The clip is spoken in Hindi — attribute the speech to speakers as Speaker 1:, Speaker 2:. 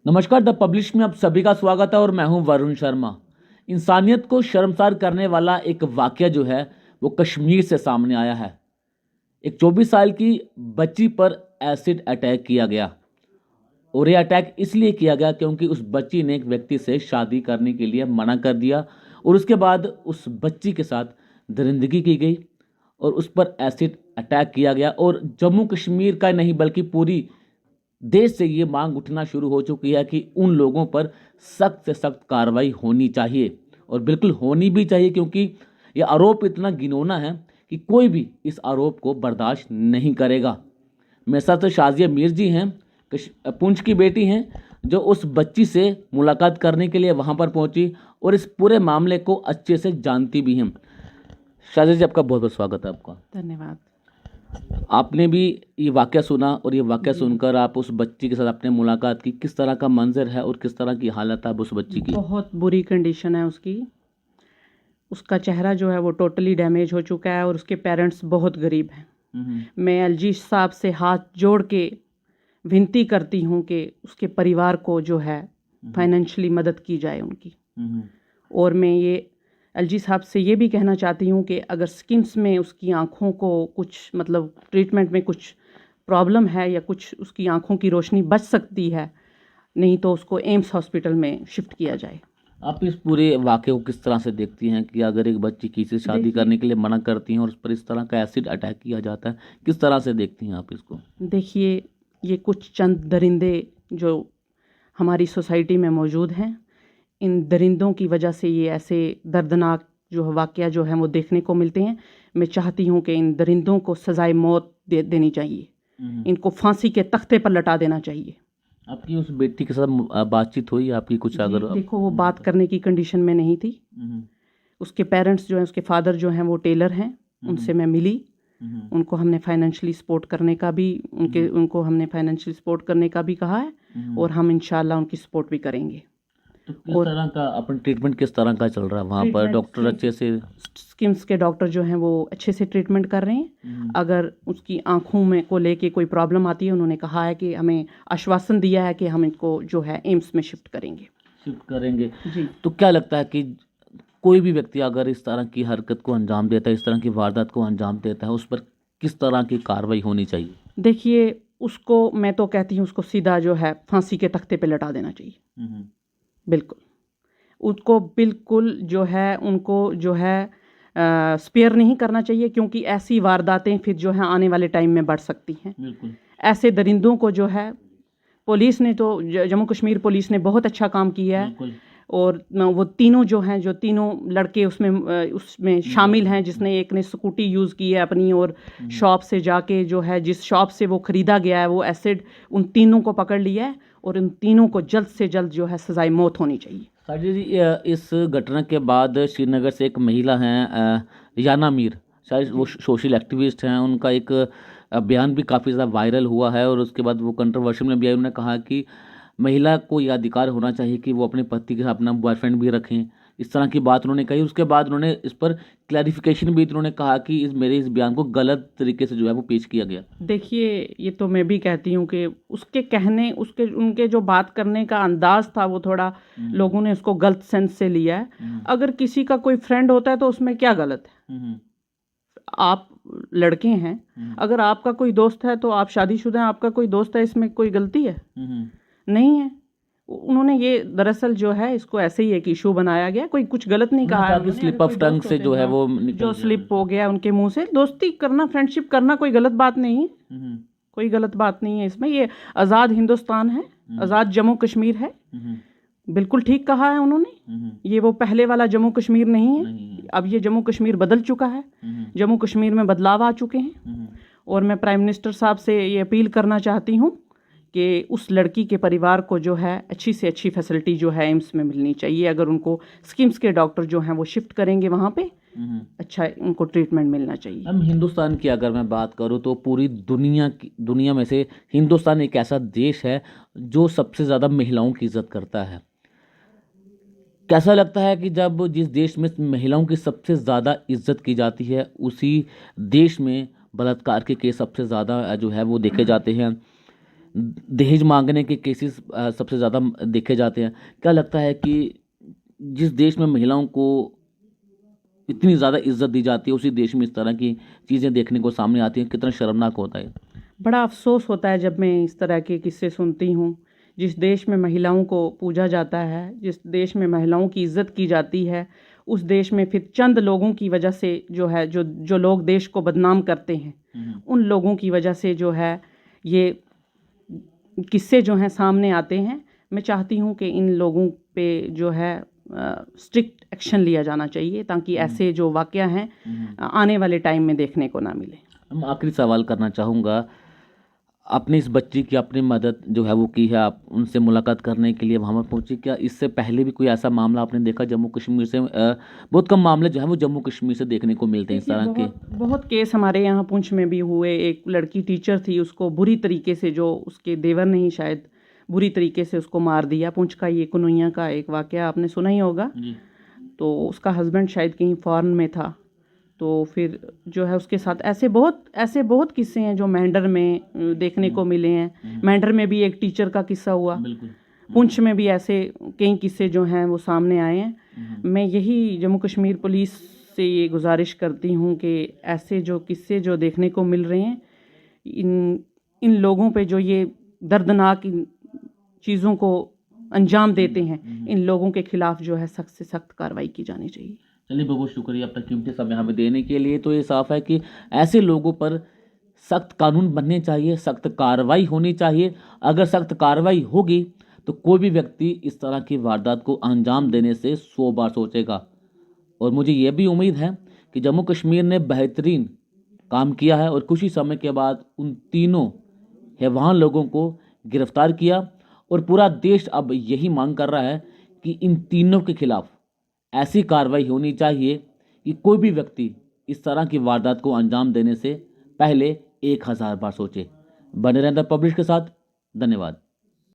Speaker 1: नमस्कार, द पब्लिश में आप सभी का स्वागत है और मैं हूं वरुण शर्मा। इंसानियत को शर्मसार करने वाला एक वाकया जो है वो कश्मीर से सामने आया है। एक 24 साल की बच्ची पर एसिड अटैक किया गया और ये अटैक इसलिए किया गया क्योंकि उस बच्ची ने एक व्यक्ति से शादी करने के लिए मना कर दिया और उसके बाद उस बच्ची के साथ दरिंदगी की गई और उस पर एसिड अटैक किया गया। और जम्मू कश्मीर का नहीं बल्कि पूरी देश से ये मांग उठना शुरू हो चुकी है कि उन लोगों पर सख्त से सख्त कार्रवाई होनी चाहिए और बिल्कुल होनी भी चाहिए, क्योंकि ये आरोप इतना घिनौना है कि कोई भी इस आरोप को बर्दाश्त नहीं करेगा। मेरे साथ तो शाजिया मीर जी हैं, पुंछ की बेटी हैं, जो उस बच्ची से मुलाकात करने के लिए वहाँ पर पहुँची और इस पूरे मामले को अच्छे से जानती भी हैं। शाजिया जी, आपका बहुत बहुत स्वागत है। आपका
Speaker 2: धन्यवाद।
Speaker 1: आपने भी ये वाकया सुना और ये वाकया सुनकर आप उस बच्ची के साथ आपने मुलाकात की, किस तरह का मंजर है और किस तरह की हालत है अब उस बच्ची की?
Speaker 2: बहुत बुरी कंडीशन है उसकी। उसका चेहरा जो है वो टोटली डैमेज हो चुका है और उसके पेरेंट्स बहुत गरीब हैं। मैं एलजी साहब से हाथ जोड़ के विनती करती हूँ कि उसके परिवार को जो है फाइनेंशियली मदद की जाए उनकी। और मैं ये एलजी साहब से ये भी कहना चाहती हूँ कि अगर स्किम्स में उसकी आँखों को कुछ मतलब ट्रीटमेंट में कुछ प्रॉब्लम है या कुछ उसकी आँखों की रोशनी बच सकती है, नहीं तो उसको एम्स हॉस्पिटल में शिफ्ट किया जाए।
Speaker 1: आप इस पूरे वाकये को किस तरह से देखती हैं कि अगर एक बच्ची किसी से शादी करने के लिए मना करती हैं और उस पर इस तरह का एसिड अटैक किया जाता है, किस तरह से देखती हैं आप इसको?
Speaker 2: देखिए, ये कुछ चंद दरिंदे जो हमारी सोसाइटी में मौजूद हैं, इन दरिंदों की वजह से ये ऐसे दर्दनाक जो वाकया जो है वो देखने को मिलते हैं। मैं चाहती हूँ कि इन दरिंदों को सजाए मौत देनी चाहिए, इनको फांसी के तख्ते पर लटा देना चाहिए।
Speaker 1: आपकी उस बेटी के साथ बातचीत हुई आपकी कुछ? अगर
Speaker 2: देखो, वो बात करने की कंडीशन में नहीं थी। उसके पेरेंट्स जो हैं, उसके फादर जो हैं वो टेलर हैं, उनसे मैं मिली। उनको हमने फाइनेंशियली सपोर्ट करने का भी उनको हमने फाइनेंशियली सपोर्ट करने का भी कहा है और हम इंशाल्लाह उनकी सपोर्ट भी करेंगे।
Speaker 1: तो किस तरह का अपन ट्रीटमेंट किस तरह का चल रहा है वहाँ पर? डॉक्टर अच्छे से,
Speaker 2: स्किम्स के डॉक्टर जो हैं वो अच्छे से ट्रीटमेंट कर रहे हैं। अगर उसकी आंखों में को लेके कोई प्रॉब्लम आती है, उन्होंने कहा है कि हमें आश्वासन दिया है कि हम इनको जो है एम्स में शिफ्ट करेंगे जी।
Speaker 1: तो क्या लगता है कि कोई भी व्यक्ति अगर इस तरह की हरकत को अंजाम देता है, इस तरह की वारदात को अंजाम देता है, उस पर किस तरह की कार्रवाई होनी चाहिए?
Speaker 2: देखिए, उसको मैं तो कहती हूँ उसको सीधा जो है फांसी के तख्ते पे लटा देना चाहिए। बिल्कुल, उसको बिल्कुल जो है उनको जो है स्पेयर नहीं करना चाहिए, क्योंकि ऐसी वारदातें फिर जो है आने वाले टाइम में बढ़ सकती हैं।
Speaker 1: बिल्कुल।
Speaker 2: ऐसे दरिंदों को जो है पुलिस ने तो जम्मू कश्मीर पुलिस ने बहुत अच्छा काम किया है और वो तीनों जो हैं, जो तीनों लड़के उसमें शामिल हैं, जिसने एक ने स्कूटी यूज़ की है अपनी और शॉप से जाके जो है जिस शॉप से वो ख़रीदा गया है वो एसिड, उन तीनों को पकड़ लिया है और उन तीनों को जल्द से जल्द जो है सजाए मौत होनी चाहिए।
Speaker 1: साजिद जी, इस घटना के बाद श्रीनगर से एक महिला हैं याना मीर, शायद वो सोशल एक्टिविस्ट हैं, उनका एक बयान भी काफ़ी ज़्यादा वायरल हुआ है और उसके बाद वो कंट्रोवर्शियल में भी आया। उन्होंने कहा कि महिला को यह अधिकार होना चाहिए कि वो अपने पति के साथ अपना बॉयफ्रेंड भी रखें। इस तरह की बात उन्होंने कही। उसके बाद उन्होंने इस पर क्लैरिफिकेशन भी उन्होंने कहा कि मेरे इस बयान को गलत तरीके से जो है वो पेश किया गया।
Speaker 2: देखिए, ये तो मैं भी कहती हूँ कि उसके कहने उनके जो बात करने का अंदाज था वो थोड़ा लोगों ने उसको गलत सेंस से लिया है। अगर किसी का कोई फ्रेंड होता है तो उसमें क्या गलत है? आप लड़के हैं, अगर आपका कोई दोस्त है तो आप शादीशुदा हैं, आपका कोई दोस्त है, इसमें कोई गलती है? नहीं है। उन्होंने ये दरअसल जो है इसको ऐसे ही एक इशू बनाया गया, कोई कुछ गलत नहीं कहा है।
Speaker 1: स्लिप ऑफ टंग से जो है वो
Speaker 2: जो स्लिप हो गया उनके मुंह से। दोस्ती करना, फ्रेंडशिप करना कोई गलत बात नहीं है, कोई गलत बात नहीं है इसमें। ये आज़ाद हिंदुस्तान है, आज़ाद जम्मू कश्मीर है। बिल्कुल ठीक कहा है उन्होंने। ये वो पहले वाला जम्मू कश्मीर नहीं है, अब ये जम्मू कश्मीर बदल चुका है। जम्मू कश्मीर में बदलाव आ चुके हैं और मैं प्राइम मिनिस्टर साहब से ये अपील करना चाहती हूँ कि उस लड़की के परिवार को जो है अच्छी से अच्छी फैसिलिटी जो है एम्स में मिलनी चाहिए। अगर उनको स्किम्स के डॉक्टर जो हैं वो शिफ्ट करेंगे वहाँ पे, अच्छा उनको ट्रीटमेंट मिलना चाहिए।
Speaker 1: हम हिंदुस्तान की अगर मैं बात करूँ तो पूरी दुनिया में से हिंदुस्तान एक ऐसा देश है जो सबसे ज़्यादा महिलाओं की इज्जत करता है। कैसा लगता है कि जब जिस देश में महिलाओं की सबसे ज़्यादा इज्जत की जाती है, उसी देश में बलात्कार के केस सबसे ज़्यादा जो है वो देखे जाते हैं। दहेज मांगने के केसेस सबसे ज़्यादा देखे जाते हैं। क्या लगता है कि जिस देश में महिलाओं को इतनी ज़्यादा इज्जत दी जाती है उसी देश में इस तरह की चीज़ें देखने को सामने आती हैं, कितना शर्मनाक होता है।
Speaker 2: बड़ा अफसोस होता है जब मैं इस तरह के किस्से सुनती हूँ। जिस देश में महिलाओं को पूजा जाता है, जिस देश में महिलाओं की इज्जत की जाती है, उस देश में फिर चंद लोगों की वजह से जो है, जो लोग देश को बदनाम करते हैं, उन लोगों की वजह से जो है ये किस्से जो हैं सामने आते हैं। मैं चाहती हूँ कि इन लोगों पे जो है स्ट्रिक्ट एक्शन लिया जाना चाहिए, ताकि ऐसे जो वाक़या हैं आने वाले टाइम में देखने को ना मिले।
Speaker 1: हम आखिरी सवाल करना चाहूँगा, आपने इस बच्ची की अपनी मदद जो है वो की है, आप उनसे मुलाकात करने के लिए वहाँ पर पहुँची। क्या इससे पहले भी कोई ऐसा मामला आपने देखा जम्मू कश्मीर से? बहुत कम मामले जो है वो जम्मू कश्मीर से देखने को मिलते हैं इस तरह के।
Speaker 2: बहुत केस हमारे यहाँ पुंछ में भी हुए। एक लड़की टीचर थी, उसको बुरी तरीके से, जो उसके देवर ने ही शायद बुरी तरीके से उसको मार दिया। पुंछ का ये कुनैया का एक वाक़या आपने सुना ही होगा। तो उसका हस्बैंड शायद कहीं फॉरेन में था, तो फिर जो है उसके साथ ऐसे बहुत किस्से हैं जो मेंढर में देखने को मिले हैं। मेंढर में भी एक टीचर का किस्सा हुआ, पुंछ में भी ऐसे कई किस्से जो हैं वो सामने आए हैं। मैं यही जम्मू कश्मीर पुलिस से ये गुजारिश करती हूँ कि ऐसे जो किस्से जो देखने को मिल रहे हैं, इन लोगों पे जो ये दर्दनाक चीज़ों को अंजाम देते हैं, इन लोगों के खिलाफ जो है सख्त से सख्त कार्रवाई की जानी चाहिए।
Speaker 1: चलिए, बहुत बहुत शुक्रिया अपना कीमती समय हमें देने के लिए। तो ये साफ है कि ऐसे लोगों पर सख्त कानून बनने चाहिए, सख्त कार्रवाई होनी चाहिए। अगर सख्त कार्रवाई होगी तो कोई भी व्यक्ति इस तरह की वारदात को अंजाम देने से 100 बार सोचेगा। और मुझे यह भी उम्मीद है कि जम्मू कश्मीर ने बेहतरीन काम किया है और कुछ ही समय के बाद उन तीनों हैवान लोगों को गिरफ्तार किया। और पूरा देश अब यही मांग कर रहा है कि इन तीनों के खिलाफ ऐसी कार्रवाई होनी चाहिए कि कोई भी व्यक्ति इस तरह की वारदात को अंजाम देने से पहले 1000 बार सोचे। बने रहें द पब्लिश के साथ। धन्यवाद।